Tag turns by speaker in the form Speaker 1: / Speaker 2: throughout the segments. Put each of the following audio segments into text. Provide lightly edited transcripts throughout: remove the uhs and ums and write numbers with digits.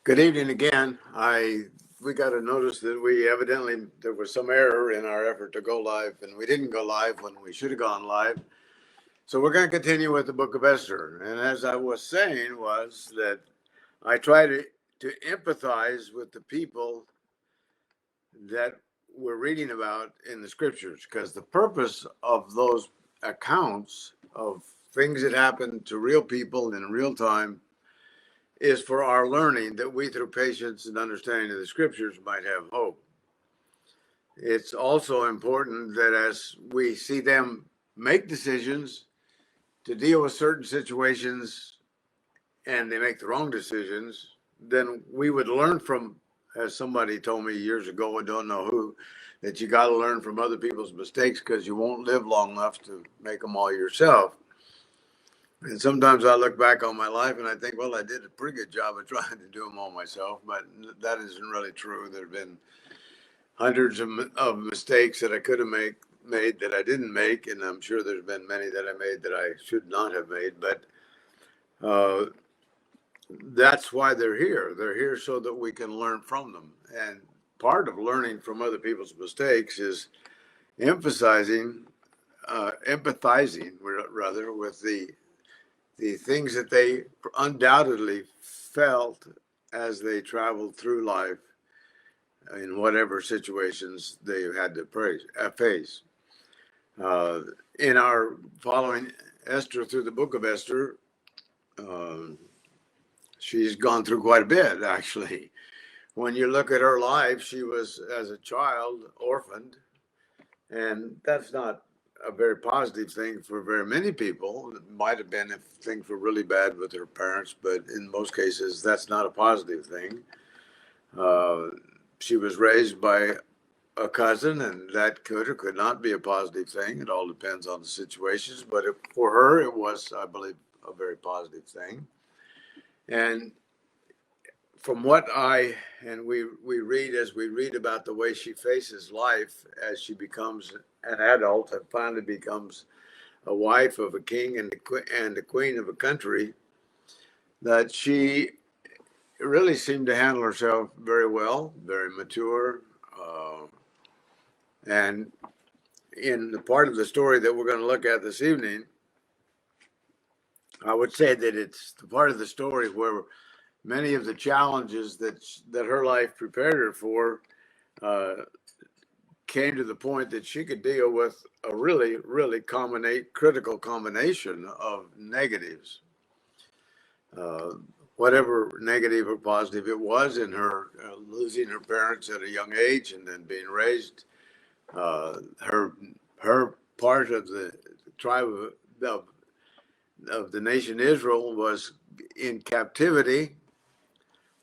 Speaker 1: Good evening again. We got a notice that we evidently there was some error in our effort to go live, and we didn't go live when we should have gone live. So we're going to continue with the Book of Esther. And as I was saying, was that I try to empathize with the people that we're reading about in the scriptures, because the purpose of those accounts of things that happen to real people in real time is for our learning, that we, through patience and understanding of the scriptures, might have hope. It's also important that as we see them make decisions to deal with certain situations and they make the wrong decisions, then we would learn from, as somebody told me years ago, I don't know who, that you got to learn from other people's mistakes because you won't live long enough to make them all yourself. And sometimes I look back on my life and I think, well, I did a pretty good job of trying to do them all myself, but that isn't really true. There have been hundreds of mistakes that I could have made that I didn't make, and I'm sure there's been many that I made that I should not have made. But uh, that's why they're here. They're here so that we can learn from them. And part of learning from other people's mistakes is empathizing rather, with the things that they undoubtedly felt as they traveled through life in whatever situations they had to face. In our following Esther through the book of Esther, uh, she's gone through quite a bit, actually. When you look at her life, she was, as a child, orphaned, and that's not a very positive thing for very many people. It might have been if things were really bad with her parents, but in most cases, that's not a positive thing. Uh, she was raised by a cousin, and that could or could not be a positive thing. It all depends on the situations. But for her, it was, I believe, a very positive thing. And from what we read, as we read about the way she faces life as she becomes an adult and finally becomes a wife of a king and the queen of a country, that she really seemed to handle herself very well, very mature. And in the part of the story that we're going to look at this evening, I would say that it's the part of the story where many of the challenges that her life prepared her for uh, came to the point that she could deal with a really, really critical combination of negatives. Uh, Whatever negative or positive it was in her, losing her parents at a young age and then being raised, her part of the tribe of, of the nation Israel was in captivity,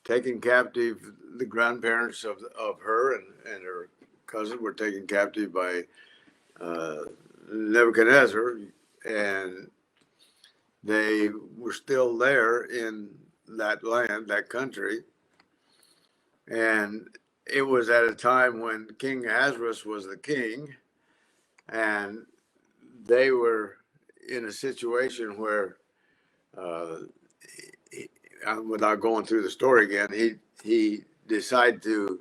Speaker 1: taken captive. The grandparents of her and her cousin were taken captive by uh, Nebuchadnezzar, and they were still there in that land, that country. And it was at a time when King Ahasuerus was the king, and they were in a situation where, uh, without going through the story again, he decided to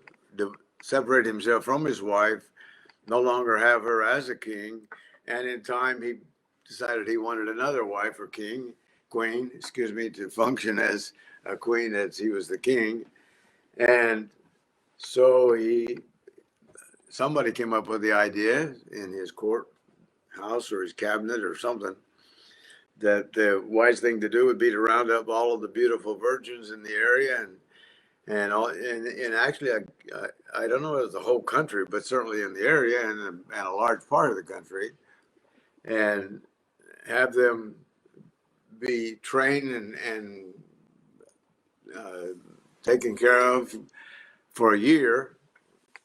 Speaker 1: separate himself from his wife, no longer have her as a king, and in time he decided he wanted another wife or queen, excuse me, to function as a queen as he was the king, and so somebody came up with the idea in his court house or his cabinet or something that the wise thing to do would be to round up all of the beautiful virgins in the area and actually I don't know if it's the whole country, but certainly in the area and a large part of the country, and have them be trained and uh, taken care of for a year,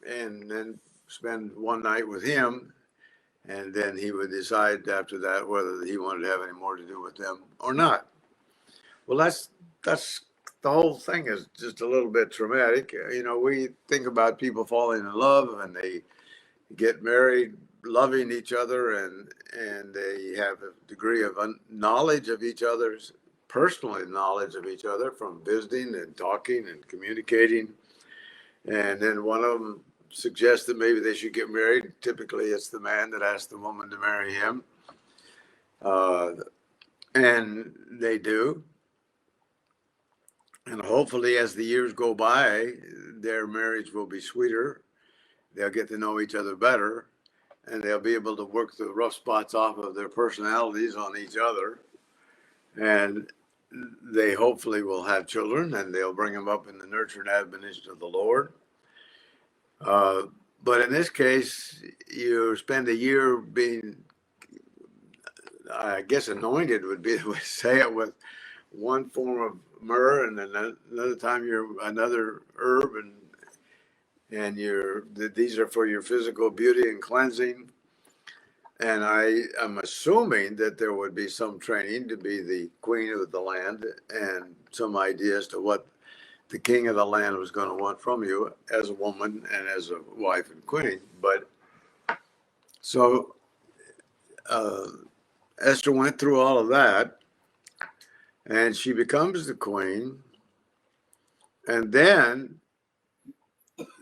Speaker 1: and then spend one night with him, and then he would decide after that whether he wanted to have any more to do with them or not. Well, that's the whole thing is just a little bit traumatic. We think about people falling in love and they get married, loving each other, and they have a degree of knowledge of each other's personal knowledge of each other from visiting and talking and communicating. And then one of them suggests that maybe they should get married. Typically, it's the man that asks the woman to marry him. And they do. And hopefully, as the years go by, their marriage will be sweeter. They'll get to know each other better, and they'll be able to work the rough spots off of their personalities on each other. And they hopefully will have children, and they'll bring them up in the nurture and admonition of the Lord. But in this case, you spend a year being, I guess, anointed would be the way to say it, with one form of myrrh, and then another time you're another herb, and these are for your physical beauty and cleansing. And I am assuming that there would be some training to be the queen of the land, and some idea as to what the king of the land was going to want from you as a woman and as a wife and queen. But so Esther went through all of that, and she becomes the queen. And then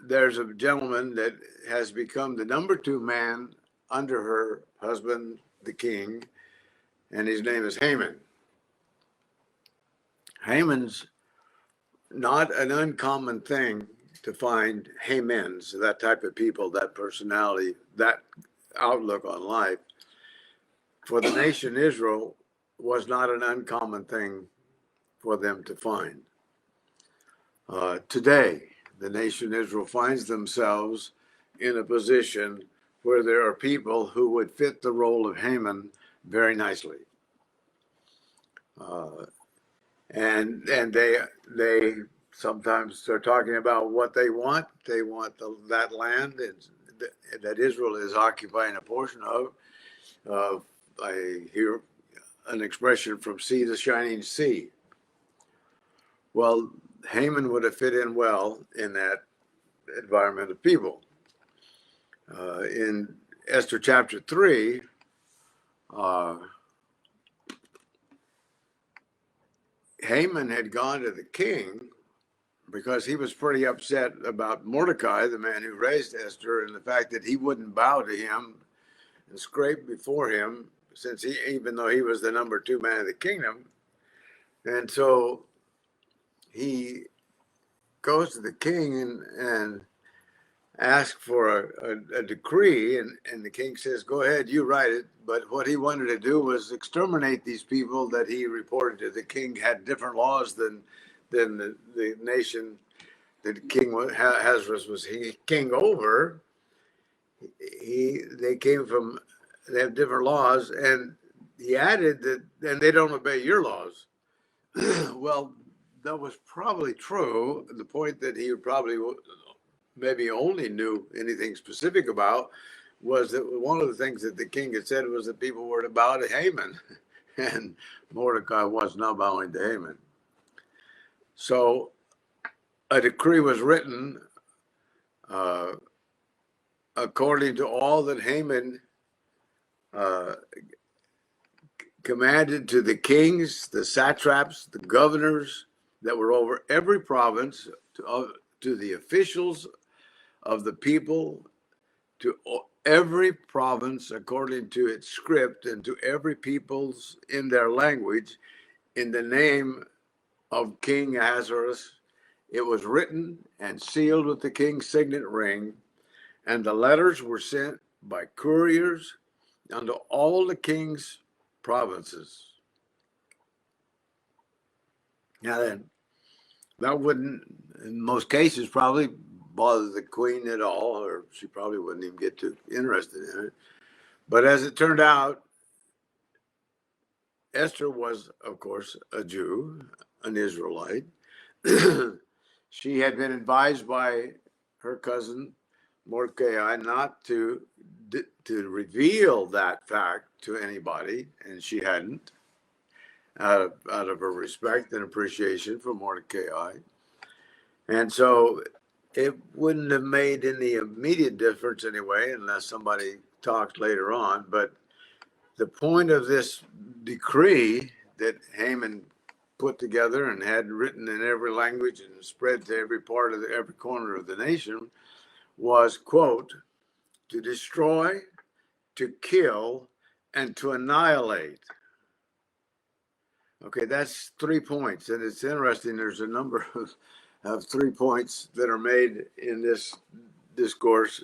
Speaker 1: there's a gentleman that has become the number 2 man under her husband, the king, and his name is Haman. Haman's not an uncommon thing to find Hamans, that type of people, that personality, that outlook on life. For the nation Israel was not an uncommon thing for them to find. Today, the nation Israel finds themselves in a position where there are people who would fit the role of Haman very nicely. And they sometimes are talking about what they want. They want that land that Israel is occupying a portion of. I hear an expression from sea to shining sea. Well, Haman would have fit in well in that environment of people. In Esther chapter 3, Haman had gone to the king because he was pretty upset about Mordecai, the man who raised Esther, and the fact that he wouldn't bow to him and scrape before him, since even though he was the number 2 man of the kingdom. And so he goes to the king and asks for a decree, and the king says, go ahead, you write it. But what he wanted to do was exterminate these people that he reported to the king had different laws than the nation that King Ahasuerus was king over. They have different laws, and he added that, and they don't obey your laws. Well, that was probably true. The point that he probably maybe only knew anything specific about was that one of the things that the king had said was that people were to bow to Haman, and Mordecai was not bowing to Haman. So a decree was written according to all that Haman commanded to the kings, the satraps, the governors that were over every province, to the officials of the people, to every province according to its script, and to every people's in their language, in the name of King Ahasuerus. It was written and sealed with the king's signet ring, and the letters were sent by couriers unto all the king's provinces. Now then, that wouldn't, in most cases, probably bother the queen at all, or she probably wouldn't even get too interested in it. But as it turned out, Esther was, of course, a Jew, an Israelite. She had been advised by her cousin Mordecai not to reveal that fact to anybody, and she hadn't, out of her respect and appreciation for Mordecai. And so it wouldn't have made any immediate difference anyway, unless somebody talked later on. But the point of this decree that Haman put together and had written in every language and spread to every part of every corner of the nation was, quote, to destroy, to kill, and to annihilate. Okay, that's 3 points. And it's interesting, there's a number of 3 points that are made in this discourse.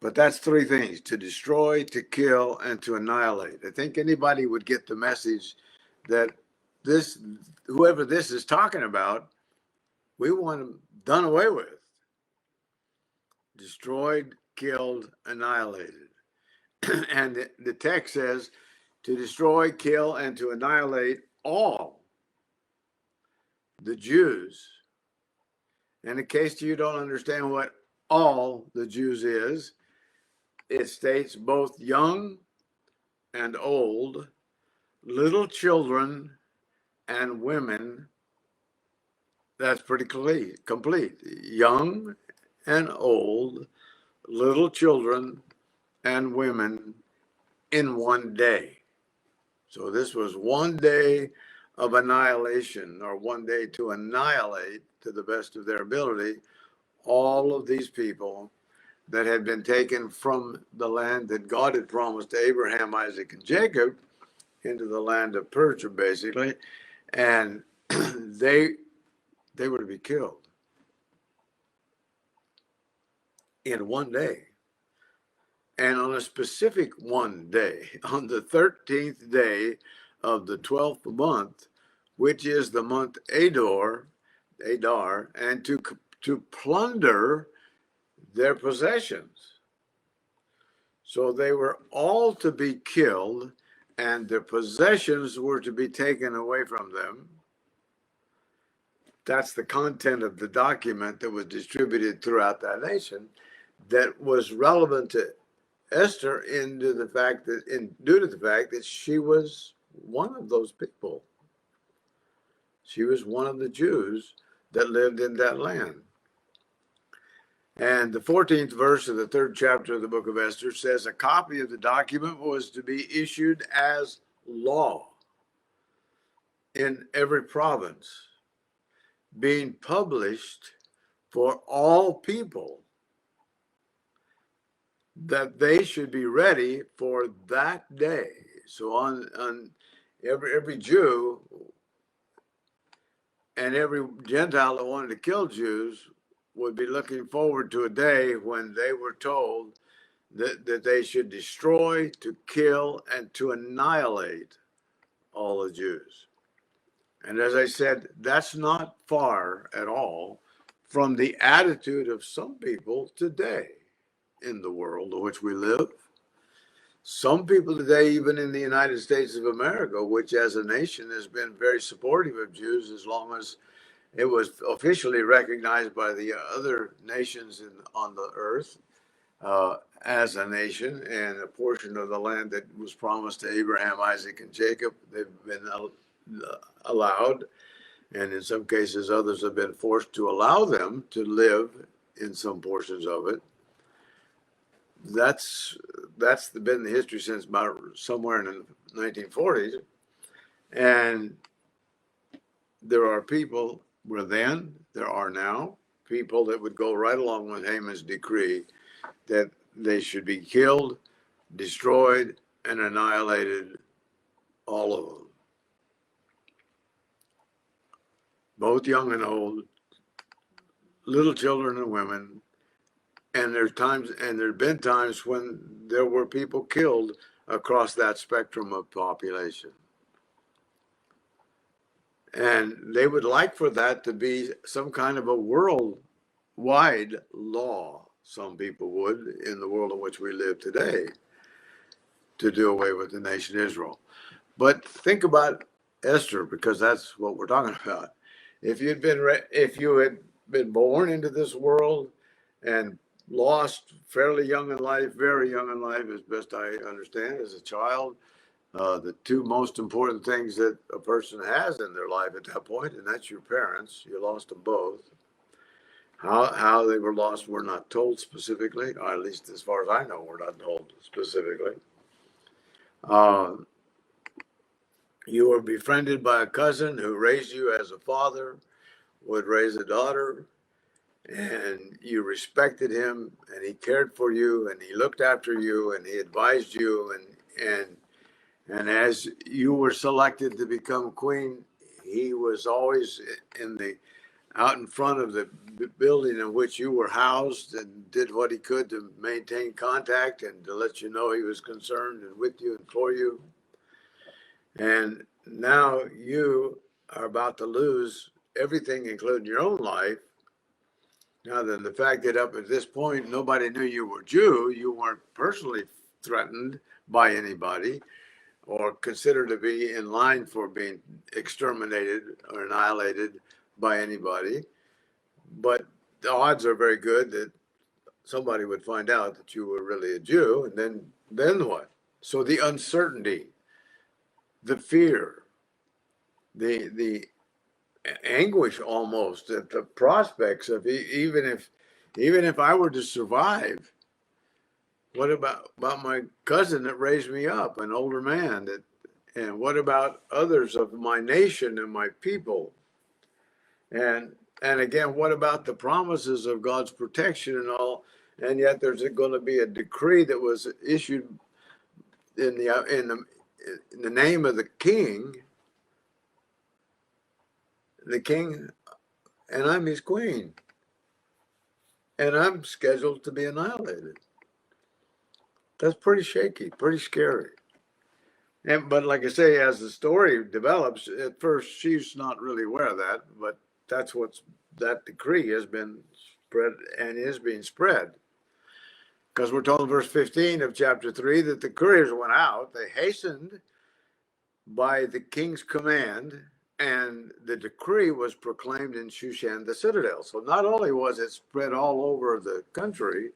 Speaker 1: But that's 3 things: to destroy, to kill, and to annihilate. I think anybody would get the message that this, whoever this is talking about, we want them done away with. Destroyed, killed, annihilated. And the text says to destroy, kill, and to annihilate all the Jews. And in case you don't understand what all the Jews is, it states both young and old, little children and women. That's pretty complete. Young and old, little children and women in one day. So this was one day of annihilation, or one day to annihilate, to the best of their ability, all of these people that had been taken from the land that God had promised to Abraham, Isaac, and Jacob into the land of Persia, basically. And they were to be killed in one day. And on a specific one day, on the 13th day of the 12th month, which is the month Adar, and to plunder their possessions. So they were all to be killed, and their possessions were to be taken away from them. That's the content of the document that was distributed throughout that nation, that was relevant to Esther due to the fact that she was one of those people. She was one of the Jews that lived in that land. And the 14th verse of the 3rd chapter of the book of Esther says a copy of the document was to be issued as law in every province, being published for all people, that they should be ready for that day. So on every Jew and every Gentile that wanted to kill Jews would be looking forward to a day when they were told that they should destroy, to kill, and to annihilate all the Jews. And as I said, that's not far at all from the attitude of some people today in the world in which we live. Some people today, even in the United States of America, which as a nation has been very supportive of Jews as long as it was officially recognized by the other nations on the earth as a nation, and a portion of the land that was promised to Abraham, Isaac, and Jacob, they've been allowed, and in some cases others have been forced to allow them to live in some portions of it. That's been the history since about somewhere in the 1940s. And there are people, were then, there are now, people that would go right along with Haman's decree that they should be killed, destroyed, and annihilated, all of them. Both young and old, little children and women. And there have been times when there were people killed across that spectrum of population. And they would like for that to be some kind of a worldwide law, some people would, in the world in which we live today, to do away with the nation Israel. But think about Esther, because that's what we're talking about. If you had been born into this world and lost fairly young in life, very young in life, as best I understand, as a child, the 2 most important things that a person has in their life at that point, and that's your parents. You lost them both. How they were lost, we're not told specifically, or at least as far as I know, we're not told specifically. You were befriended by a cousin who raised you as a father would raise a daughter, and you respected him, and he cared for you, and he looked after you, and he advised you, and as you were selected to become queen, he was always in the out in front of the building in which you were housed, and did what he could to maintain contact and to let you know he was concerned and with you and for you. And now you are about to lose everything, including your own life. Now, then, the fact that up at this point nobody knew you were Jew, you weren't personally threatened by anybody or considered to be in line for being exterminated or annihilated by anybody. But the odds are very good that somebody would find out that you were really a Jew, and then what? So the uncertainty, the fear, the anguish almost at the prospects of even if I were to survive, what about my cousin that raised me up, an older man that, and what about others of my nation and my people? And again, what about the promises of God's protection and all? And yet there's going to be a decree that was issued in the name of the king, and I'm his queen, and I'm scheduled to be annihilated. That's pretty shaky, pretty scary. But like I say, as the story develops, at first she's not really aware of that, but that decree has been spread and is being spread. Because we're told in verse 15 of chapter 3 that the couriers went out, they hastened by the king's command, and the decree was proclaimed in Shushan, the citadel. So not only was it spread all over the country,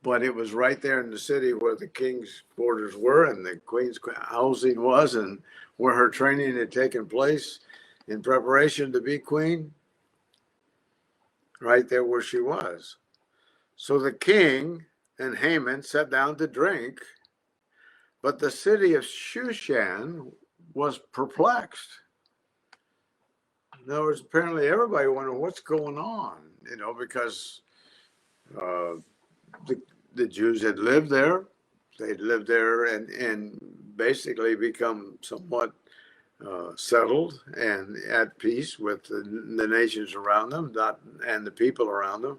Speaker 1: but it was right there in the city where the king's quarters were and the queen's housing was, and where her training had taken place in preparation to be queen, right there where she was. So the king and Haman sat down to drink, but the city of Shushan was perplexed. In other words, apparently everybody wondered what's going on, because the Jews had lived there. They'd lived there and basically become somewhat settled and at peace with the nations around them, and the people around them.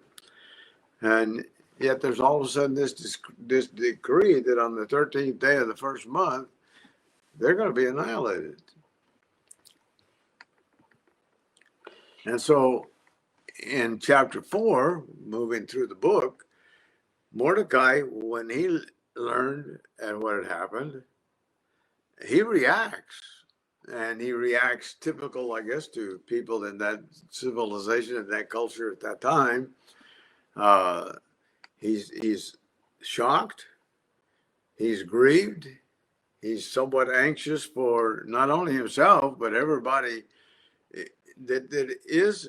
Speaker 1: And yet there's all of a sudden this decree that on the 13th day of the first month, they're going to be annihilated. And so in chapter 4, moving through the book, Mordecai, when he learned and what had happened, he reacts. And he reacts typical, I guess, to people in that civilization and that culture at that time. He's shocked. He's grieved. He's somewhat anxious for not only himself, but everybody that is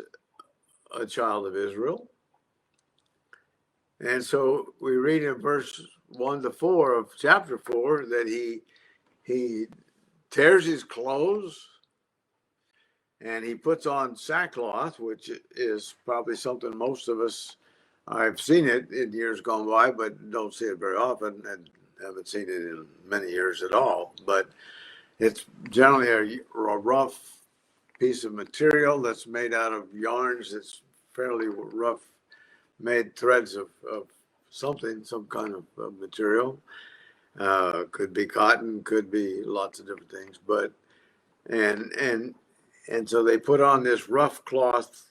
Speaker 1: a child of Israel. And so we read in verse 1 to 4 of chapter 4 that he tears his clothes and he puts on sackcloth, which is probably something most of us, I've seen it in years gone by, but don't see it very often, and haven't seen it in many years at all. But it's generally a rough piece of material that's made out of yarns. It's fairly rough, made threads of something, some kind of material. Could be cotton, could be lots of different things. But and so they put on this rough cloth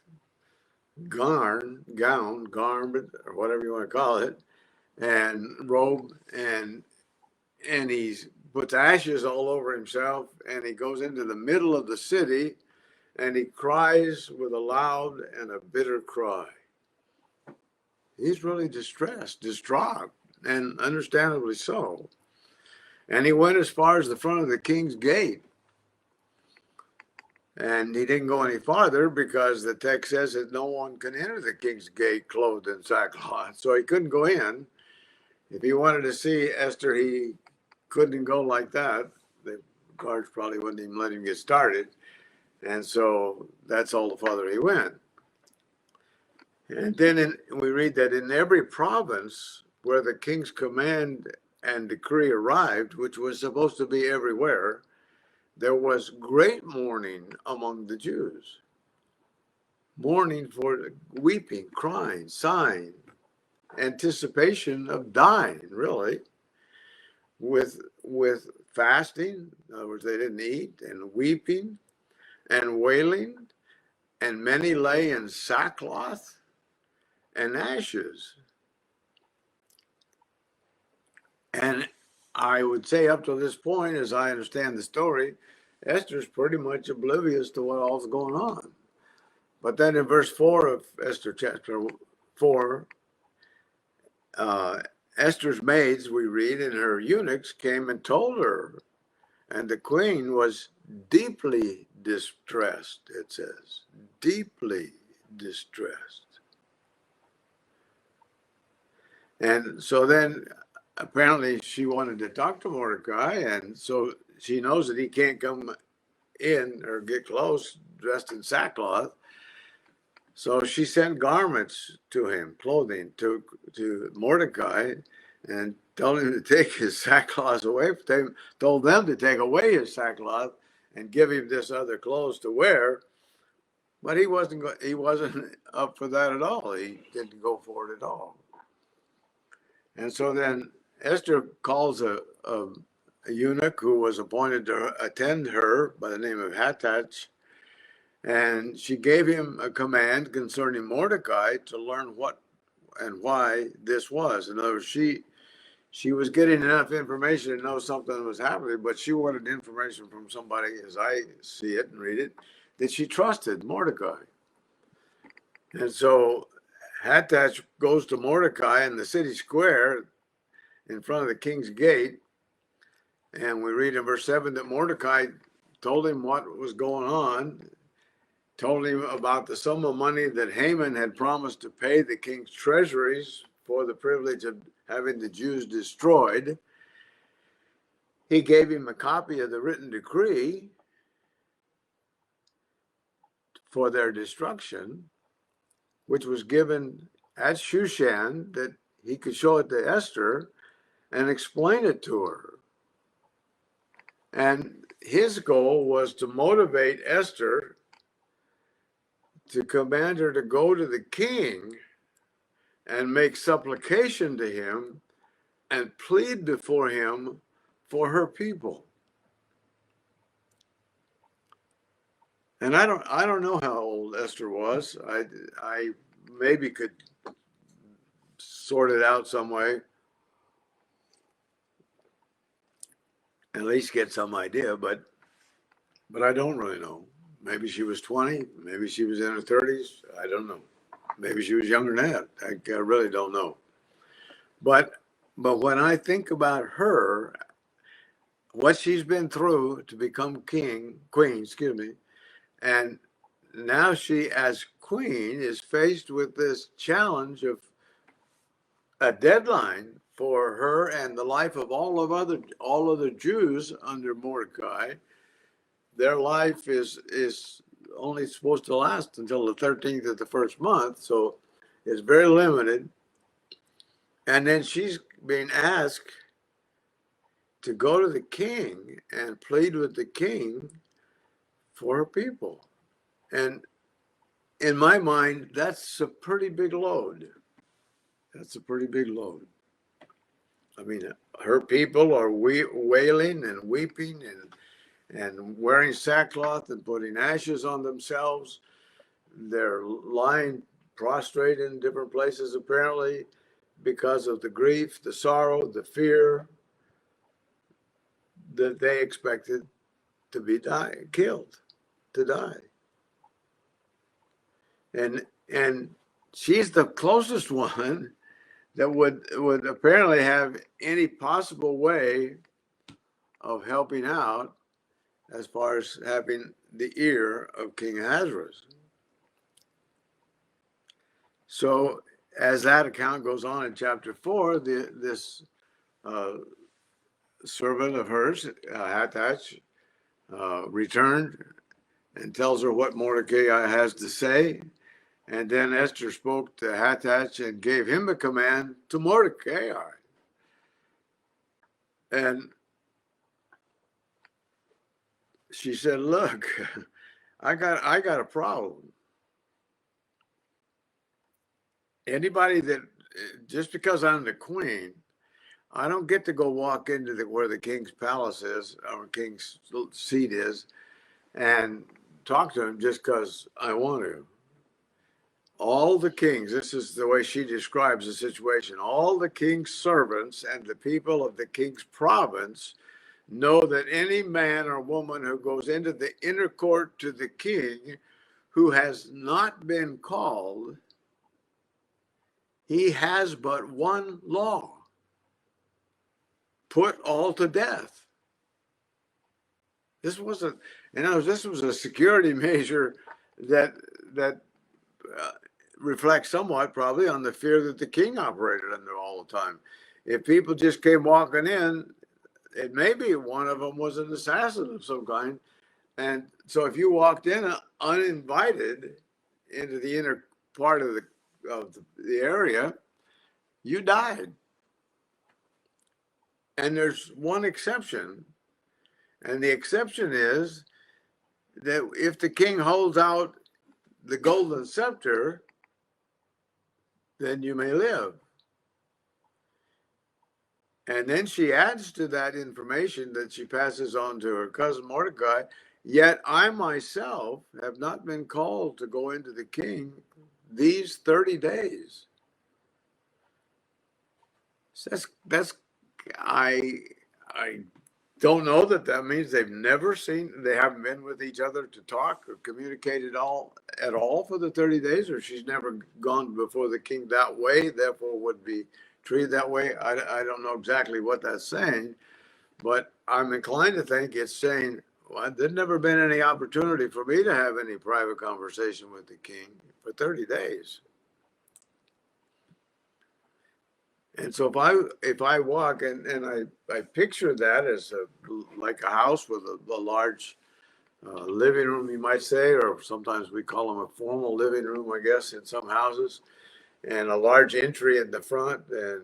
Speaker 1: gown, garment, or whatever you want to call it, and robe, and he puts ashes all over himself, and he goes into the middle of the city, and he cries with a loud and a bitter cry. He's really distressed, distraught, and understandably so. And he went as far as the front of the king's gate. And he didn't go any farther because the text says that no one can enter the king's gate clothed in sackcloth. So he couldn't go in. If he wanted to see Esther, he couldn't go like that. They guards probably wouldn't even let him get started. And so that's all the farther he went. And then we read that in every province where the king's command and decree arrived, which was supposed to be everywhere, there was great mourning among the Jews. Mourning for weeping, crying, sighing, anticipation of dying, really, with fasting. In other words, they didn't eat, and weeping and wailing, and many lay in sackcloth and ashes. And I would say up to this point, as I understand the story, Esther's pretty much oblivious to what all's going on. But then in verse 4 of Esther chapter 4, Esther's maids, we read, and her eunuchs came and told her. And the queen was deeply distressed, it says, deeply distressed. And so then apparently she wanted to talk to Mordecai, and so she knows that he can't come in or get close dressed in sackcloth. So she sent garments to him, clothing to Mordecai, and told him to take his sackcloth away. They told them to take away his sackcloth and give him this other clothes to wear. But he wasn't up for that at all. He didn't go for it at all. And so then Esther calls a eunuch who was appointed to attend her by the name of Hattach, and she gave him a command concerning Mordecai to learn what and why this was. In other words, she was getting enough information to know something was happening, but she wanted information from somebody, as I see it and read it, that she trusted, Mordecai. And so Hattach goes to Mordecai in the city square in front of the king's gate, and we read in verse 7 that Mordecai told him what was going on, told him about the sum of money that Haman had promised to pay the king's treasuries for the privilege of having the Jews destroyed. He gave him a copy of the written decree for their destruction, which was given at Shushan, that he could show it to Esther and explain it to her. And his goal was to motivate Esther to command her to go to the king and make supplication to him and plead before him for her people. And I don't know how old Esther was. I maybe could sort it out some way, at least get some idea, but I don't really know. Maybe she was 20, maybe she was in her 30s. I don't know. Maybe she was younger than that. I really don't know. But when I think about her, what she's been through to become queen, and now she, as queen, is faced with this challenge of a deadline for her and the life of all other Jews under Mordecai. Their life is only supposed to last until the 13th of the first month, so it's very limited. And then she's being asked to go to the king and plead with the king for her people. And in my mind, that's a pretty big load. That's a pretty big load. I mean, her people are wailing and weeping and wearing sackcloth and putting ashes on themselves. They're lying prostrate in different places, apparently, because of the grief, the sorrow, the fear that they expected to be killed, to die. And she's the closest one that would apparently have any possible way of helping out as far as having the ear of King Ahasuerus. So as that account goes on in chapter 4, this servant of hers, Hattach, returned and tells her what Mordecai has to say. And then Esther spoke to Hathach and gave him a command to Mordecai. And she said, look, I got a problem. Anybody that, just because I'm the queen, I don't get to go walk into where the king's palace is, or king's seat is, and talk to him just because I want to. All the kings, this is the way she describes the situation, all the king's servants and the people of the king's province know that any man or woman who goes into the inner court to the king who has not been called, he has but one law: put all to death. This was a security measure that reflects somewhat probably on the fear that the king operated under all the time. If people just came walking in, it may be one of them was an assassin of some kind. And so if you walked in uninvited into the inner part of the area, you died. And there's one exception. And the exception is that if the king holds out the golden scepter, then you may live. And then she adds to that information that she passes on to her cousin Mordecai, yet I myself have not been called to go into the king these 30 days. So I don't know that means they've never they haven't been with each other to talk or communicate at all for the 30 days, or she's never gone before the king that way, therefore would be treated that way. I don't know exactly what that's saying, but I'm inclined to think it's saying, well, there's never been any opportunity for me to have any private conversation with the king for 30 days. And so if I walk and I picture that as like a house with a large living room, you might say, or sometimes we call them a formal living room, I guess, in some houses, and a large entry in the front, and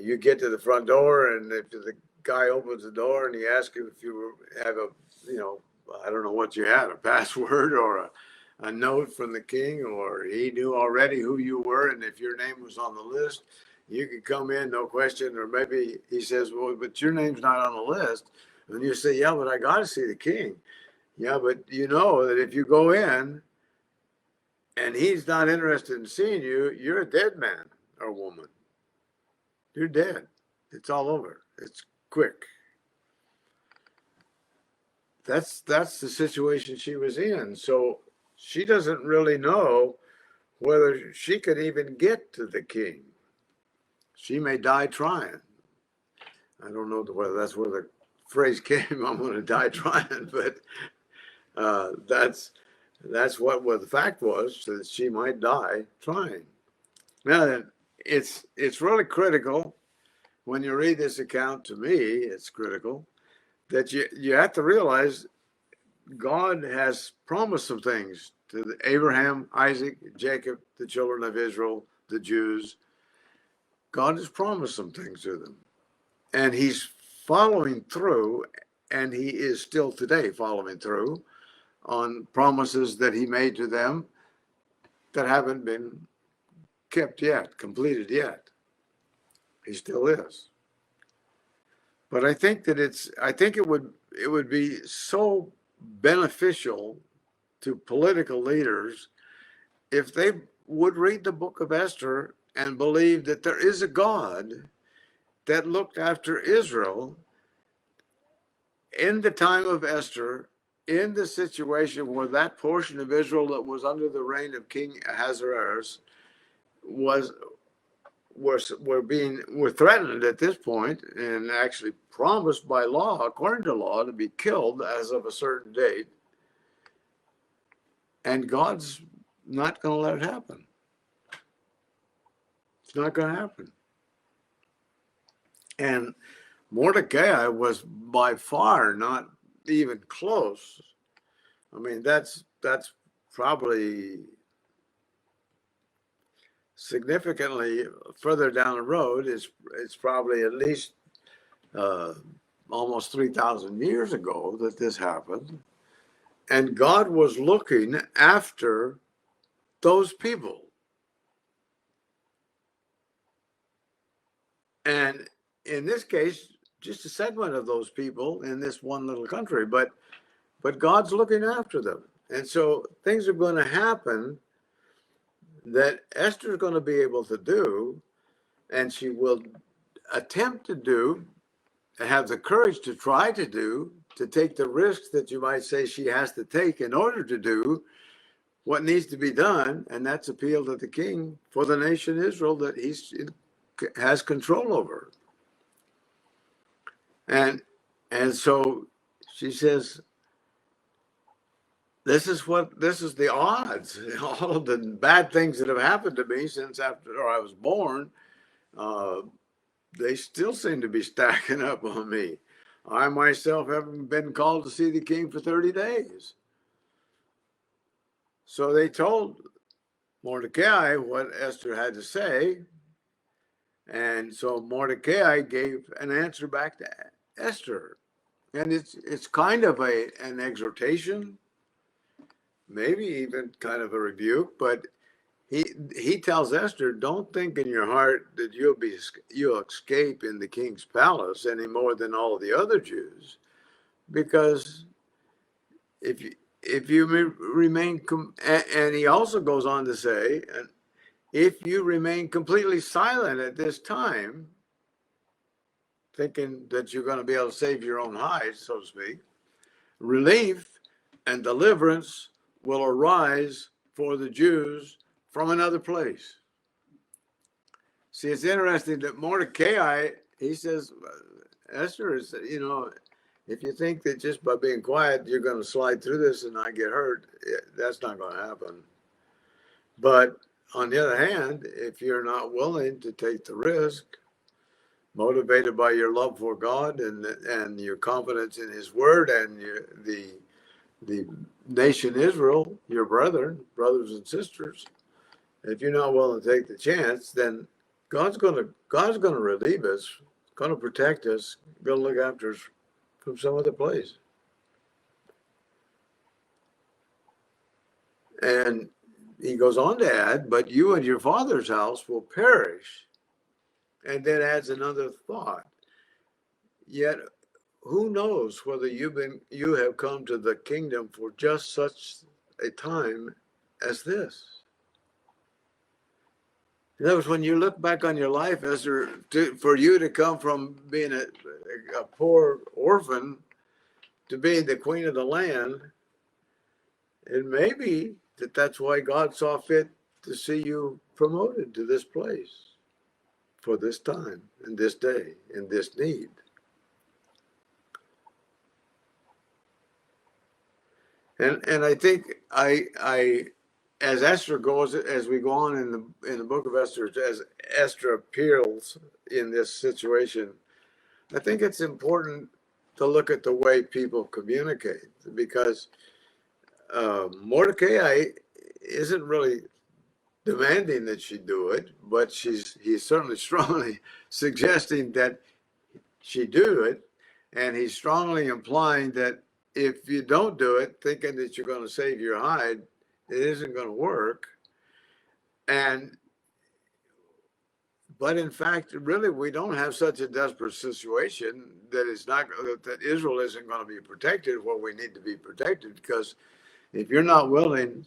Speaker 1: you get to the front door, and if the guy opens the door and he asks you if you have I don't know what you had, a password or a note from the king, or he knew already who you were, and if your name was on the list, you could come in, no question. Or maybe he says, well, but your name's not on the list. And you say, yeah, but I got to see the king. Yeah, but you know that if you go in and he's not interested in seeing you, you're a dead man or woman. You're dead. It's all over. It's quick. That's the situation she was in. So she doesn't really know whether she could even get to the king. She may die trying. I don't know whether that's where the phrase came, I'm going to die trying, but that's what the fact was, that she might die trying. Now, it's really critical when you read this account. To me, it's critical that you have to realize God has promised some things to Abraham, Isaac, Jacob, the children of Israel, the Jews. God has promised some things to them, and he's following through, and he is still today following through on promises that he made to them that haven't been kept yet, completed yet. He still is. But I think that it would be so beneficial to political leaders if they would read the book of Esther and believe that there is a God that looked after Israel in the time of Esther, in the situation where that portion of Israel that was under the reign of King Ahasuerus were threatened at this point, and actually promised by law, according to law, to be killed as of a certain date. And God's not going to let it happen. It's not going to happen. And Mordecai was by far not even close. I mean, that's probably significantly further down the road. It's probably at least uh, almost 3,000 years ago that this happened. And God was looking after those people. And in this case, just a segment of those people in this one little country, but God's looking after them. And so things are going to happen that Esther's going to be able to do, and she will attempt to do, have the courage to try to do, to take the risks that you might say she has to take in order to do what needs to be done, and that's appeal to the king for the nation Israel that he has control over. And so she says, this is the odds. All of the bad things that have happened to me since after I was born, they still seem to be stacking up on me. I myself haven't been called to see the king for 30 days. So they told Mordecai what Esther had to say. And so Mordecai gave an answer back to Esther. And it's kind of an exhortation, maybe even kind of a rebuke, but he tells Esther, don't think in your heart that you'll escape in the king's palace any more than all the other Jews, because if you remain, and he also goes on to say, if you remain completely silent at this time, thinking that you're going to be able to save your own hide, so to speak, relief and deliverance will arise for the Jews from another place. See, it's interesting that Mordecai, he says, Esther is, if you think that just by being quiet, you're going to slide through this and not get hurt, that's not going to happen. But on the other hand, if you're not willing to take the risk, motivated by your love for God and your confidence in his word and the nation Israel, your brothers and sisters, if you're not willing to take the chance, then God's going to relieve us, going to protect us, going to look after us from some other place. And he goes on to add, but you and your father's house will perish. And then adds another thought. Yet who knows whether you have come to the kingdom for just such a time as this. In other words, when you look back on your life, Esther, for you to come from being a poor orphan to being the queen of the land, it may be that's why God saw fit to see you promoted to this place for this time and this day and this need. And I think as Esther goes, as we go on in the book of Esther, as Esther appeals in this situation, I think it's important to look at the way people communicate, because Mordecai isn't really demanding that she do it, but he's certainly strongly suggesting that she do it, and he's strongly implying that if you don't do it, thinking that you're going to save your hide, it isn't going to work. But in fact, really, we don't have such a desperate situation that Israel isn't going to be protected where we need to be protected, because if you're not willing,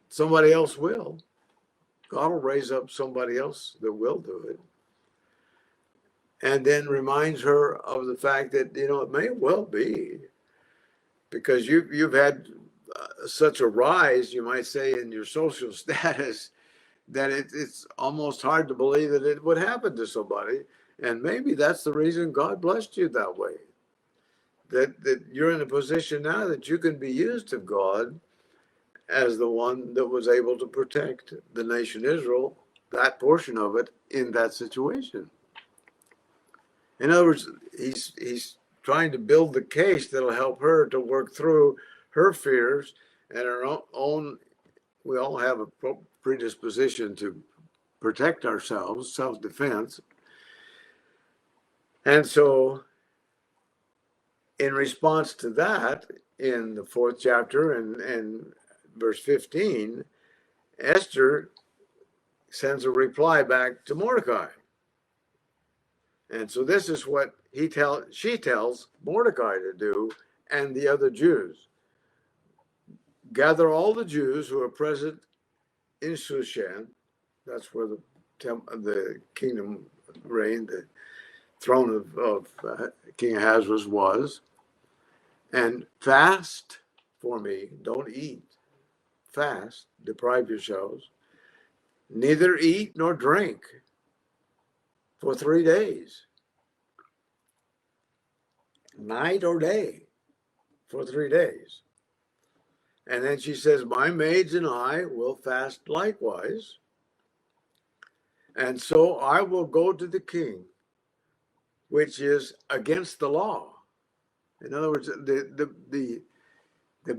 Speaker 1: somebody else will. God will raise up somebody else that will do it. And then reminds her of the fact that, it may well be, because you've had such a rise, you might say, in your social status, that it's almost hard to believe that it would happen to somebody. And maybe that's the reason God blessed you that way. That you're in a position now that you can be used of God as the one that was able to protect the nation Israel, that portion of it, in that situation. In other words, he's trying to build the case that'll help her to work through her fears and her own. We all have a predisposition to protect ourselves, self-defense. And so in response to that, in the 4th chapter and verse 15, Esther sends a reply back to Mordecai. And so this is what she tells Mordecai to do and the other Jews. Gather all the Jews who are present in Shushan. That's where the kingdom reigned, the throne of King Ahasuerus was. And fast for me, don't eat. Fast, deprive yourselves. Neither eat nor drink for 3 days, night or day, for 3 days. And then she says, my maids and I will fast likewise. And so I will go to the king, which is against the law. In other words, the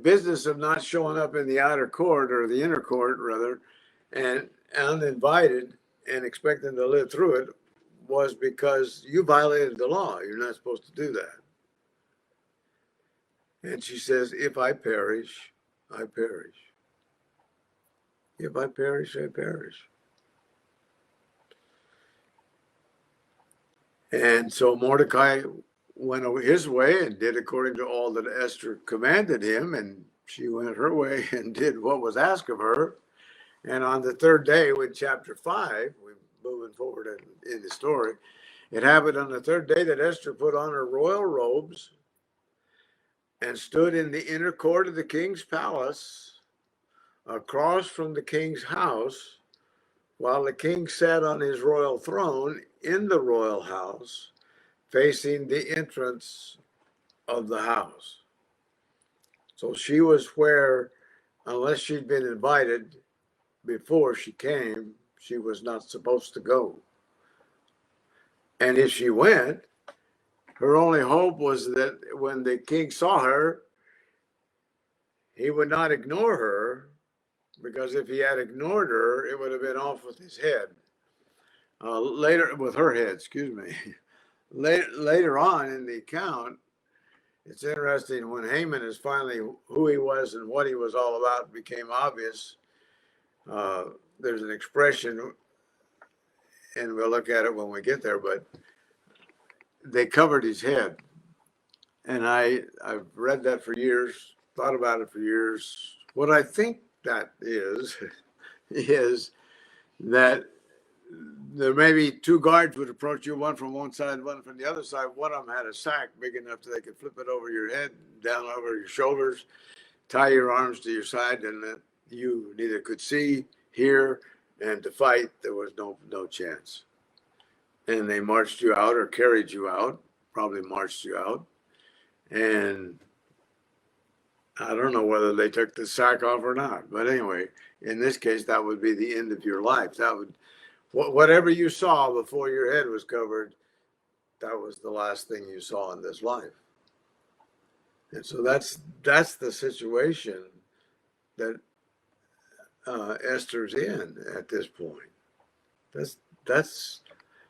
Speaker 1: business of not showing up in the outer court, or the inner court rather, and uninvited and expecting to live through it, was because you violated the law. You're not supposed to do that. And she says, if I perish, I perish. If I perish, I perish. And so Mordecai went his way and did according to all that Esther commanded him, and she went her way and did what was asked of her. And on the 3rd day, with chapter 5, we're moving forward in the story, it happened on the 3rd day that Esther put on her royal robes and stood in the inner court of the king's palace, across from the king's house, while the king sat on his royal throne in the royal house, facing the entrance of the house. So she was where, unless she'd been invited before she came, she was not supposed to go. And if she went, her only hope was that when the king saw her, he would not ignore her, because if he had ignored her, it would have been off with his head. Later, with her head, excuse me. Later on in the account, it's interesting, when Haman is finally who he was and what he was all about became obvious, there's an expression, and we'll look at it when we get there, but they covered his head. And I've read that for years, thought about it for years. What I think that is that there may be 2 guards would approach you, one from one side, one from the other side. One of them had a sack big enough that they could flip it over your head, down over your shoulders, tie your arms to your side, and that you neither could see, hear, and to fight, there was no chance. And they marched you out, or carried you out, probably marched you out. And I don't know whether they took the sack off or not. But anyway, in this case, that would be the end of your life. That would, whatever you saw before your head was covered, that was the last thing you saw in this life. And so that's the situation that Esther's in at this point. That's.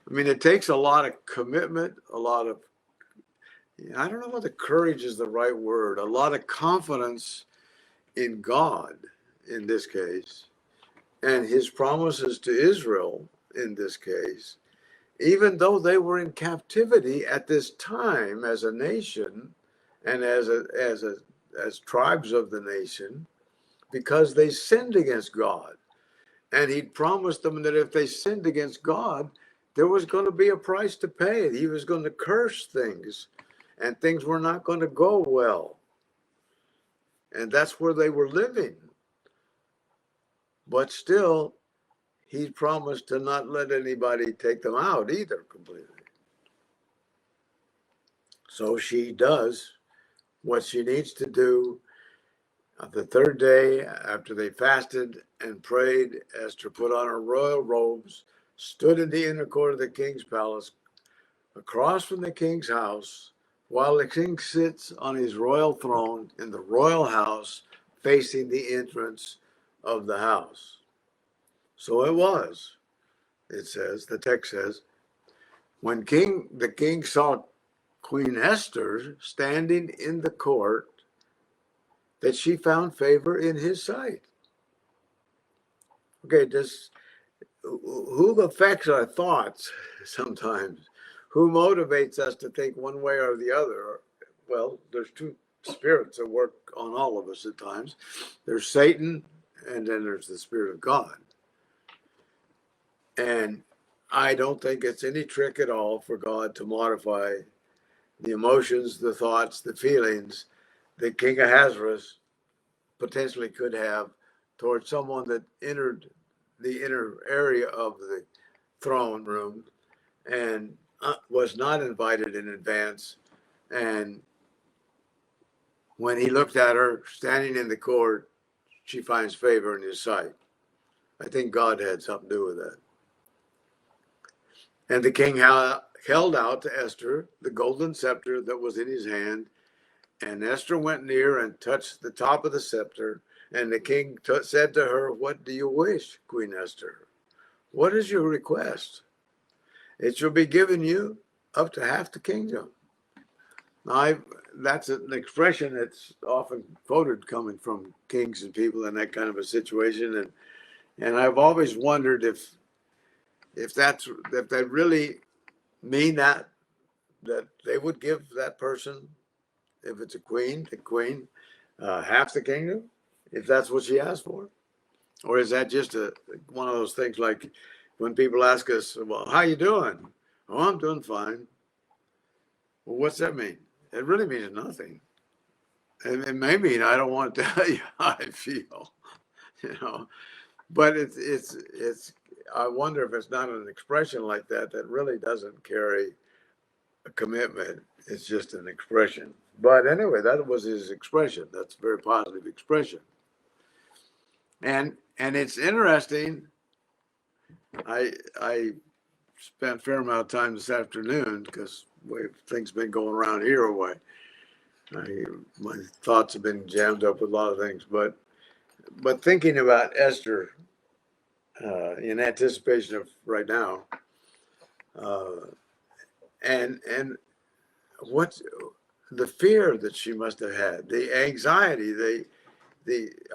Speaker 1: I mean, it takes a lot of commitment, a lot of, I don't know whether courage is the right word, a lot of confidence in God in this case, and his promises to Israel in this case, even though they were in captivity at this time as a nation and as tribes of the nation, because they sinned against God. And he'd promised them that if they sinned against God, there was going to be a price to pay. He was going to curse things, and things were not going to go well. And that's where they were living. But still, he promised to not let anybody take them out either completely. So she does what she needs to do. On the 3rd day, after they fasted and prayed, Esther put on her royal robes, stood in the inner court of the king's palace, across from the king's house, while the king sits on his royal throne in the royal house facing the entrance of the house. So it was, it says, the text says, when the king saw Queen Esther standing in the court, that she found favor in his sight. Okay, who affects our thoughts sometimes? Who motivates us to think one way or the other? Well, there's two spirits that work on all of us at times. There's Satan, and then there's the Spirit of God. And I don't think it's any trick at all for God to modify the emotions, the thoughts, the feelings that King Ahasuerus potentially could have towards someone that entered the inner area of the throne room and was not invited in advance. And when he looked at her standing in the court, she finds favor in his sight. I think God had something to do with that. And the king held out to Esther the golden scepter that was in his hand. And Esther went near and touched the top of the scepter. And the king said to her, "What do you wish, Queen Esther? What is your request? It shall be given you up to half the kingdom." Now, that's an expression that's often quoted coming from kings and people in that kind of a situation. And I've always wondered if they really mean that they would give that person, if it's a queen, the queen, half the kingdom, if that's what she asked for. Or is that just one of those things like when people ask us, "Well, how you doing?" "Oh, I'm doing fine." Well, what's that mean? It really means nothing. It may mean I don't want to tell you how I feel, you know. But it's. I wonder if it's not an expression like that really doesn't carry a commitment. It's just an expression. But anyway, that was his expression. That's a very positive expression. And it's interesting. I spent a fair amount of time this afternoon because things been going around here away. My thoughts have been jammed up with a lot of things, but thinking about Esther in anticipation of right now, and what the fear that she must have had, the anxiety,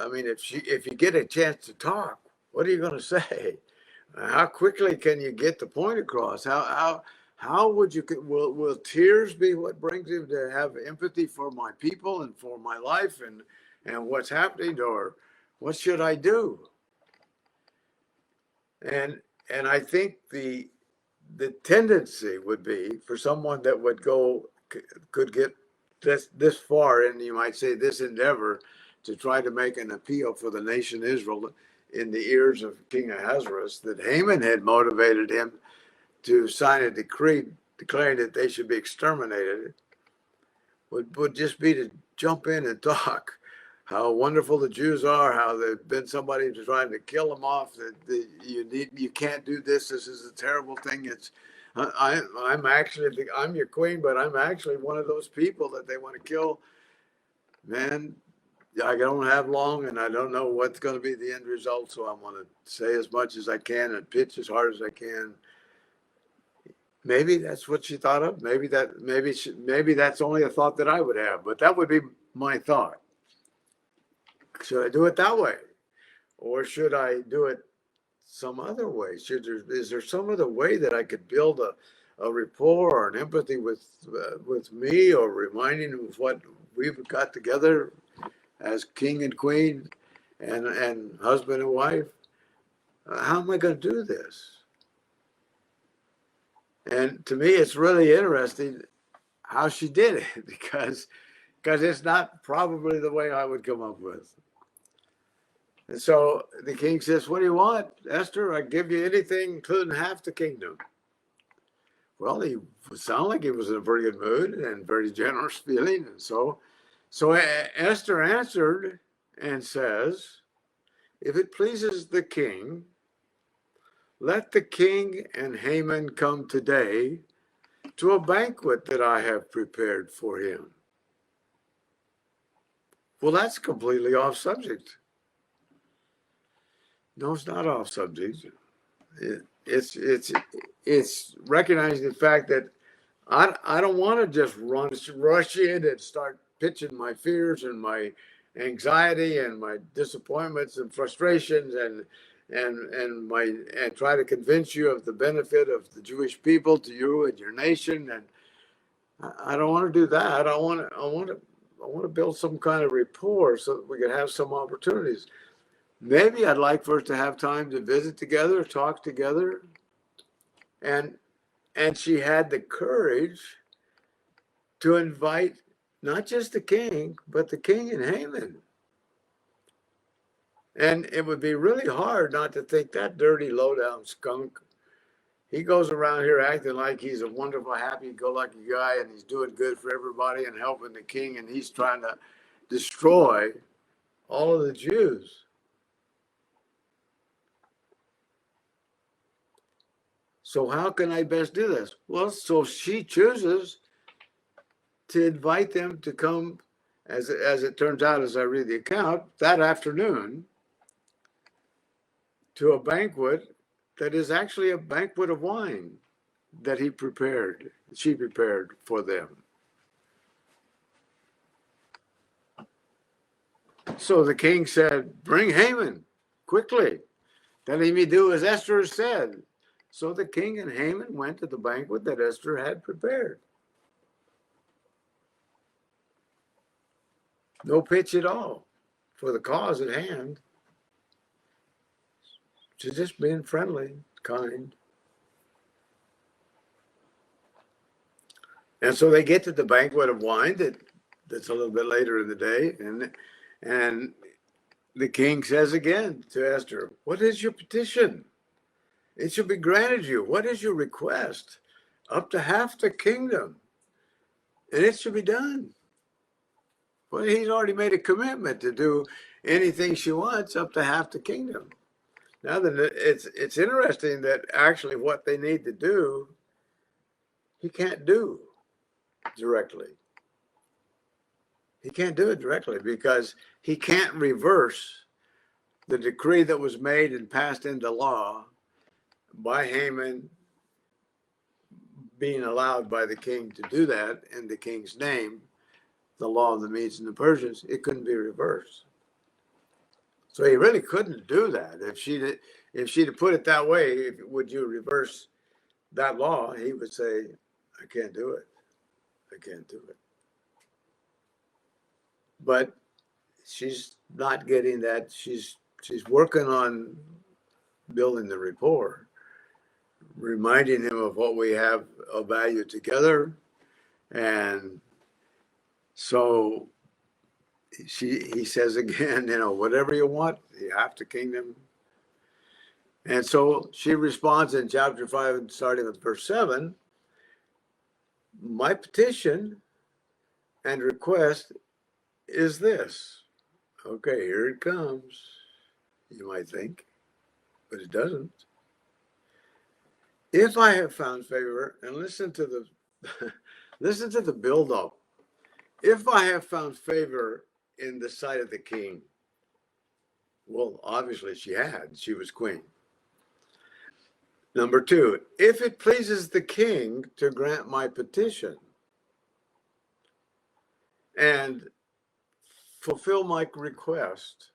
Speaker 1: I mean, if you get a chance to talk, what are you going to say? How quickly can you get the point across? How would you, will tears be what brings you to have empathy for my people and for my life and what's happening, or what should I do? And I think the tendency would be for someone that could get this far, and you might say this endeavor, to try to make an appeal for the nation Israel in the ears of King Ahasuerus, that Haman had motivated him to sign a decree declaring that they should be exterminated, would just be to jump in and talk how wonderful the Jews are, how they've been somebody trying to kill them off, that you can't do this. This is a terrible thing. I'm your queen, but I'm actually one of those people that they want to kill. Man, I don't have long, and I don't know what's going to be the end result. So I want to say as much as I can and pitch as hard as I can. Maybe that's what she thought of. Maybe that's only a thought that I would have, but that would be my thought. Should I do it that way, or should I do it some other way? Is there some other way that I could build a rapport or an empathy with me, or reminding of what we've got together as king and queen and husband and wife? How am I going to do this? And to me, it's really interesting how she did it, because it's not probably the way I would come up with. And so the king says, "What do you want, Esther? I give you anything, including half the kingdom." Well, he sounded like he was in a very good mood and very generous feeling. And so Esther answered and says, "If it pleases the king, let the king and Haman come today, to a banquet that I have prepared for him. Well, that's completely off subject. No, it's not off subject. It's recognizing the fact that I don't want to just rush in and start pitching my fears and my anxiety and my disappointments and frustrations and try to convince you of the benefit of the Jewish people to you and your nation. And I don't want to do that. I want to build some kind of rapport so that we can have some opportunities. Maybe I'd like for us to have time to visit together, talk together. And she had the courage to invite not just the king, but the king and Haman. And it would be really hard not to think that dirty, low-down skunk. He goes around here acting like he's a wonderful, happy-go-lucky guy, and he's doing good for everybody and helping the king, and he's trying to destroy all of the Jews. So how can I best do this? Well, so she chooses to invite them to come, as it turns out, as I read the account, that afternoon to a banquet that is actually a banquet of wine that she prepared for them. So the king said, bring Haman quickly, that he may do as Esther said. So the king and Haman went to the banquet that Esther had prepared. No pitch at all for the cause at hand. She's just being friendly, kind. And so they get to the banquet of wine that's a little bit later in the day. And the king says again to Esther, what is your petition? It shall be granted you. What is your request? Up to half the kingdom. And it shall be done. Well, he's already made a commitment to do anything she wants up to half the kingdom. Now, it's interesting that actually what they need to do, he can't do directly. He can't do it directly because he can't reverse the decree that was made and passed into law by Haman being allowed by the king to do that in the king's name, the law of the Medes and the Persians. It couldn't be reversed. So he really couldn't do that. If she'd have put it that way, would you reverse that law? He would say, I can't do it. I can't do it. But she's not getting that. She's working on building the rapport, reminding him of what we have of value together. And so he says again, whatever you want, you have the kingdom. And so she responds in chapter 5, starting with verse 7, my petition and request is this. Okay, here it comes, you might think, but it doesn't. If I have found favor, and listen to the build-up. If I have found favor in the sight of the king, well, obviously she had. She was queen. Number 2, if it pleases the king to grant my petition and fulfill my request,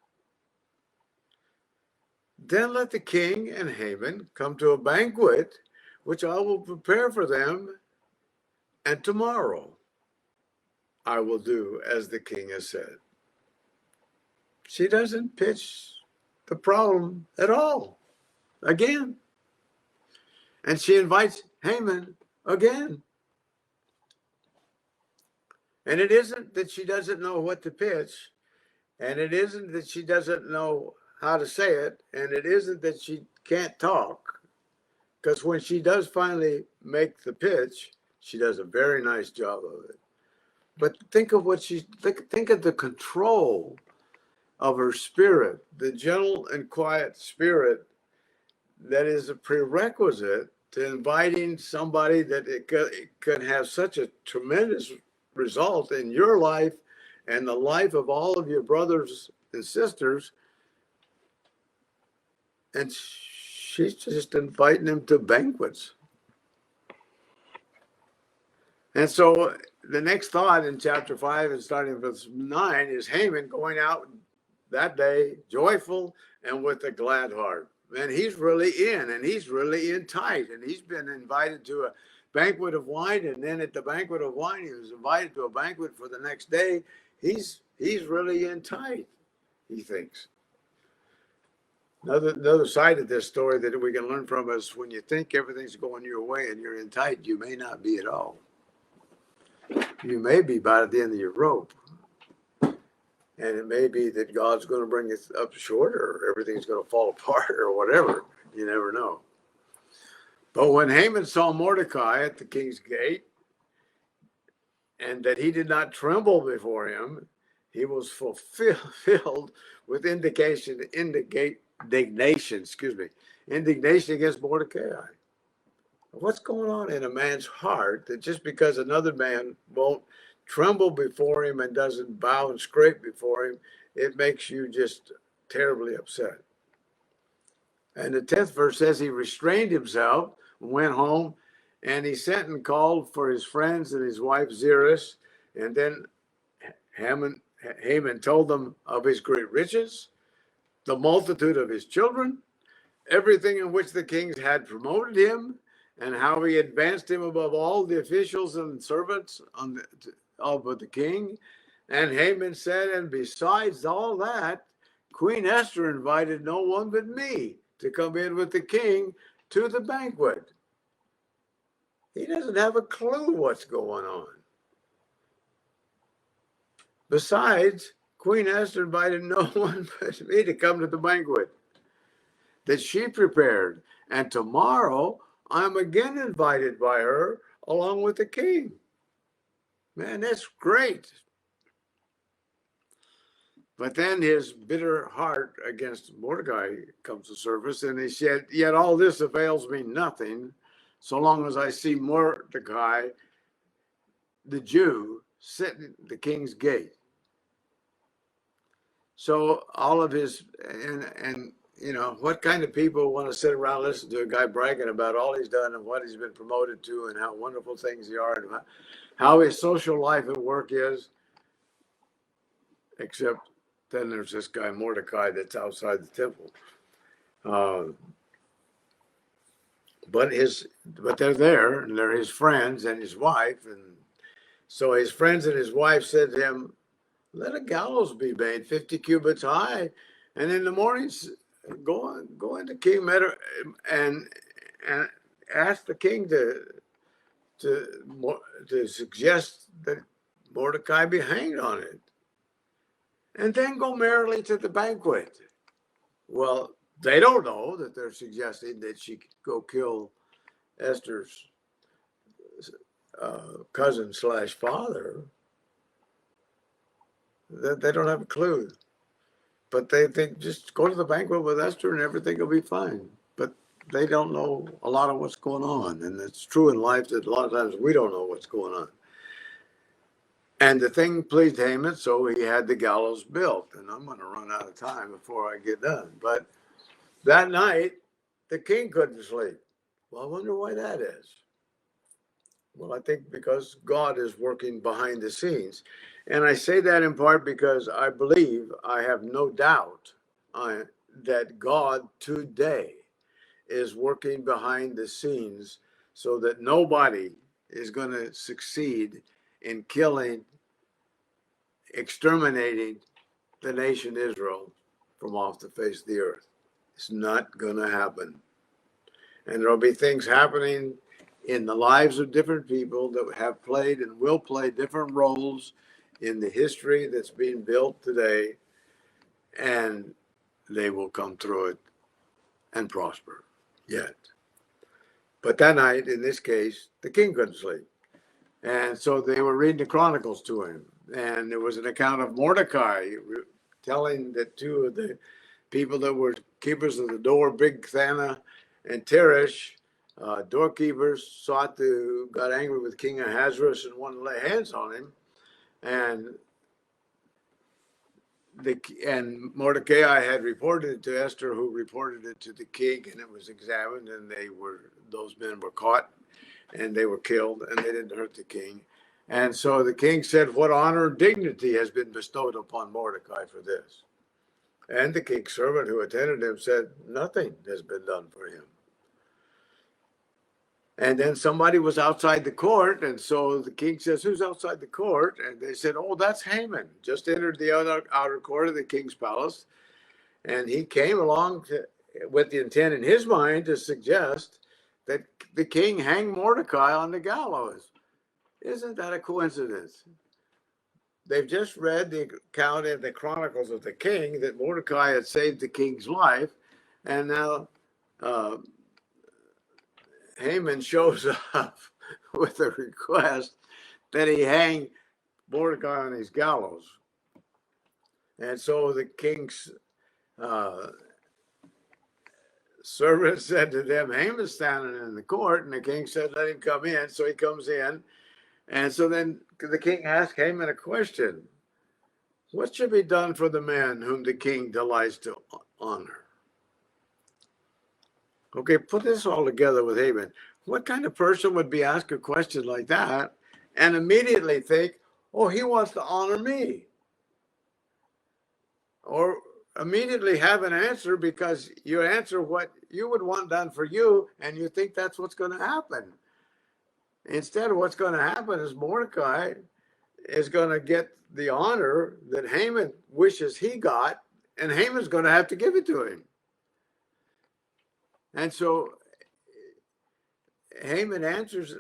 Speaker 1: then let the king and Haman come to a banquet which I will prepare for them, and tomorrow I will do as the king has said. She doesn't pitch the problem at all again. And she invites Haman again. And it isn't that she doesn't know what to pitch, and it isn't that she doesn't know how to say it, and it isn't that she can't talk, because when she does finally make the pitch, she does a very nice job of it. But think of think of the control of her spirit, the gentle and quiet spirit that is a prerequisite to inviting somebody that it could have such a tremendous result in your life and the life of all of your brothers and sisters. And she's just inviting them to banquets. And so the next thought in chapter 5 and starting with 9 is Haman going out that day joyful and with a glad heart. And he's really in, and he's really in tight. And he's been invited to a banquet of wine. And then at the banquet of wine, he was invited to a banquet for the next day. He's really in tight, he thinks. Another side of this story that we can learn from is when you think everything's going your way and you're in tight, you may not be at all. You may be about at the end of your rope. And it may be that God's going to bring it up short, or everything's going to fall apart, or whatever. You never know. But when Haman saw Mordecai at the king's gate, and that he did not tremble before him, he was filled with indignation against Mordecai. What's going on in a man's heart that just because another man won't tremble before him and doesn't bow and scrape before him, it makes you just terribly upset? And the 10th verse says he restrained himself, went home, and he sent and called for his friends and his wife Zeresh. And then Haman told them of his great riches, the multitude of his children, everything in which the kings had promoted him, and how he advanced him above all the officials and servants of the king. And Haman said, and besides all that, Queen Esther invited no one but me to come in with the king to the banquet. He doesn't have a clue what's going on. Besides, Queen Esther invited no one but me to come to the banquet that she prepared. And tomorrow I'm again invited by her along with the king. Man, that's great. But then his bitter heart against Mordecai comes to surface, and he said, yet all this avails me nothing so long as I see Mordecai, the Jew, sitting at the king's gate. So all of his, and you know, what kind of people want to sit around and listen to a guy bragging about all he's done and what he's been promoted to and how wonderful things are and how his social life at work is? Except then there's this guy Mordecai that's outside the temple. But they're there, and they're his friends and his wife. And so his friends and his wife said to him, let a gallows be made 50 cubits high, and in the mornings go into King Medar and ask the king to suggest that Mordecai be hanged on it, and then go merrily to the banquet. Well, they don't know that they're suggesting that she could go kill Esther's cousin / father. They don't have a clue. But they think just go to the banquet with Esther and everything will be fine. But they don't know a lot of what's going on. And it's true in life that a lot of times we don't know what's going on. And the thing pleased Haman, so he had the gallows built. And I'm going to run out of time before I get done. But that night, the king couldn't sleep. Well, I wonder why that is. Well, I think because God is working behind the scenes. And I say that in part because I believe, I have no doubt that God today is working behind the scenes so that nobody is going to succeed in killing, exterminating the nation Israel from off the face of the earth. It's not going to happen. And there'll be things happening in the lives of different people that have played and will play different roles in the history that's being built today, and they will come through it and prosper yet. But that night, in this case, the king couldn't sleep. And so they were reading the Chronicles to him. And there was an account of Mordecai telling that two of the people that were keepers of the door, Bigthana and Teresh, doorkeepers got angry with King Ahasuerus and wanted to lay hands on him. And and Mordecai had reported it to Esther, who reported it to the king, and it was examined, and those men were caught, and they were killed, and they didn't hurt the king. And so the king said, "What honor and dignity has been bestowed upon Mordecai for this?" And the king's servant who attended him said, "Nothing has been done for him." And then somebody was outside the court, and so the king says, "Who's outside the court?" And they said, "Oh, that's Haman. Just entered the outer court of the king's palace." And he came along with the intent in his mind to suggest that the king hang Mordecai on the gallows. Isn't that a coincidence? They've just read the account in the Chronicles of the King that Mordecai had saved the king's life, and now Haman shows up with a request that he hang Mordecai on his gallows. And so the king's servant said to them, "Haman's standing in the court," and the king said, "Let him come in." So he comes in. And so then the king asked Haman a question. "What should be done for the man whom the king delights to honor?" Okay, put this all together with Haman. What kind of person would be asked a question like that and immediately think, "Oh, he wants to honor me"? Or immediately have an answer because you answer what you would want done for you, and you think that's what's going to happen. Instead, what's going to happen is Mordecai is going to get the honor that Haman wishes he got, and Haman's going to have to give it to him. And so Haman answers.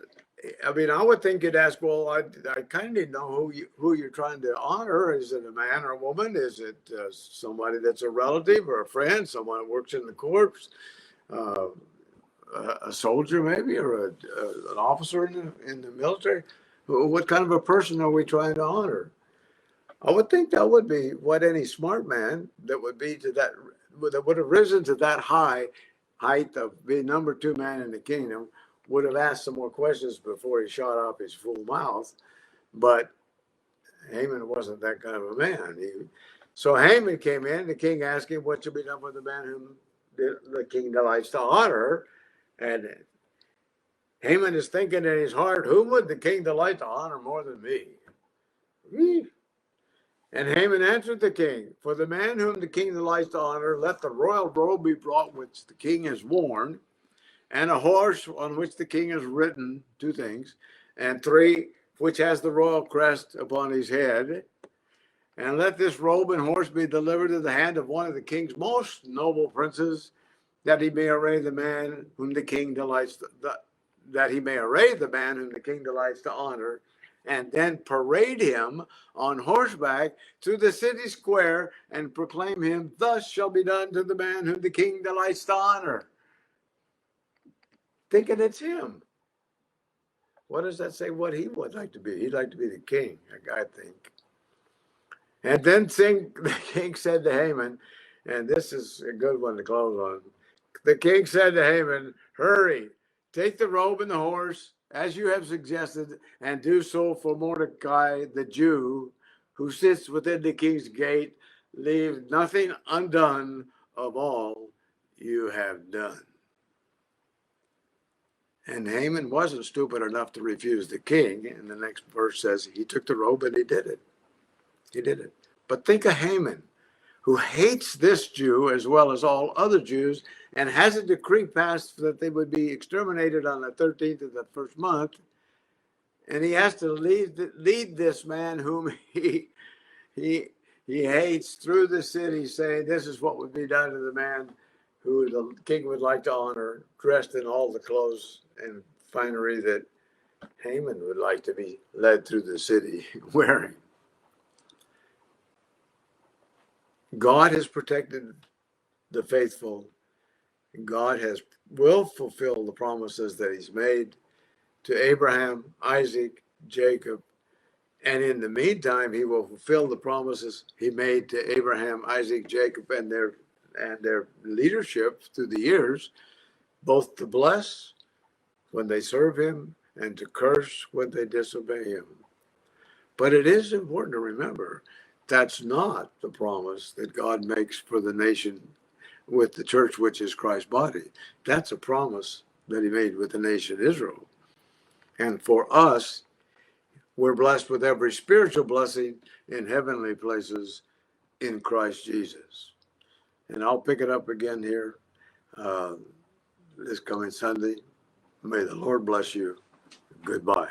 Speaker 1: I mean, I would think you'd ask, "Well, I kind of need to know who you're trying to honor. Is it a man or a woman? Is it somebody that's a relative or a friend, someone who works in the corps, a soldier maybe, or an officer in the military? What kind of a person are we trying to honor?" I would think that would be what any smart man that would have risen to that height of being number 2 man in the kingdom would have asked some more questions before he shot off his full mouth. But Haman wasn't that kind of a man. So Haman came in. The king asked him, "What should be done for the man whom the king delights to honor?" And Haman is thinking in his heart, "Whom would the king delight to honor more than me?" And Haman answered the king, "For the man whom the king delights to honor, let the royal robe be brought which the king has worn, and a horse on which the king has ridden," 2 things, "and 3, which has the royal crest upon his head. And let this robe and horse be delivered to the hand of one of the king's most noble princes, that he may array the man whom the king delights to honor, and then parade him on horseback through the city square and proclaim him, 'Thus shall be done to the man whom the king delights to honor.'" Thinking it's him. What does that say what he would like to be? He'd like to be the king, I think. And then the king said to Haman, and this is a good one to close on. The king said to Haman, "Hurry, take the robe and the horse, as you have suggested, and do so for Mordecai the Jew, who sits within the king's gate. Leave nothing undone of all you have done." And Haman wasn't stupid enough to refuse the king. And the next verse says he took the robe and he did it. He did it. But think of Haman, who hates this Jew as well as all other Jews, and has a decree passed that they would be exterminated on the 13th of the first month. And he has to lead this man whom he hates through the city, saying, "This is what would be done to the man who the king would like to honor, dressed in all the clothes and finery that Haman would like to be led through the city wearing." God has protected the faithful. God will fulfill the promises that he's made to Abraham, Isaac, Jacob. And in the meantime, he will fulfill the promises he made to Abraham, Isaac, Jacob, and their leadership through the years, both to bless when they serve him and to curse when they disobey him. But it is important to remember that's not the promise that God makes for the nation with the church, which is Christ's body. That's a promise that he made with the nation Israel. And for us, we're blessed with every spiritual blessing in heavenly places in Christ Jesus. And I'll pick it up again here this coming Sunday. May the Lord bless you. Goodbye.